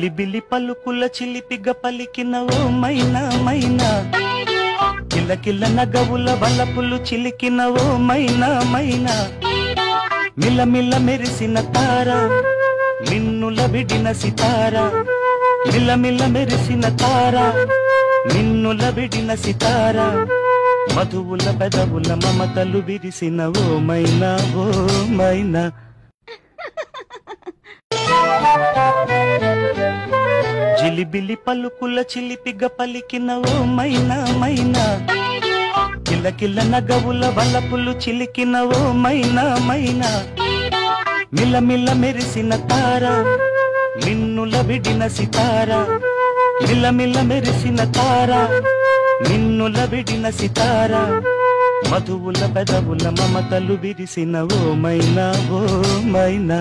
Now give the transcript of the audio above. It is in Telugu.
జిలిబిలి పలుకుల చిలిపిగ పలికిన ఓ మైనా మైనా, కిలకిల నగవుల వలపులు చిలికిన ఓ మైనా మైనా, మిలమిల మెరిసిన తార నిన్నుల విడిన సితార, మిలమిల మెరిసిన తార నిన్నుల విడిన సితార, మధువుల పెదవుల మమతలు విరిసిన ఓ మైనా ఓ మైనా. జిలిబిలి పలుకుల చిలిపిగ పలికిన ఓ మైనా మైనా, కిలకిల నగవుల వలపులు చిలికిన ఓ మైనా మైనా, మిలమిల మెరిసిన తార నిన్నుల విడిన సితార, మిలమిల మెరిసిన తార నిన్నుల విడిన సితార, మధువుల పెదవుల మమతలు విరిసిన ఓ మైనా ఓ మైనా.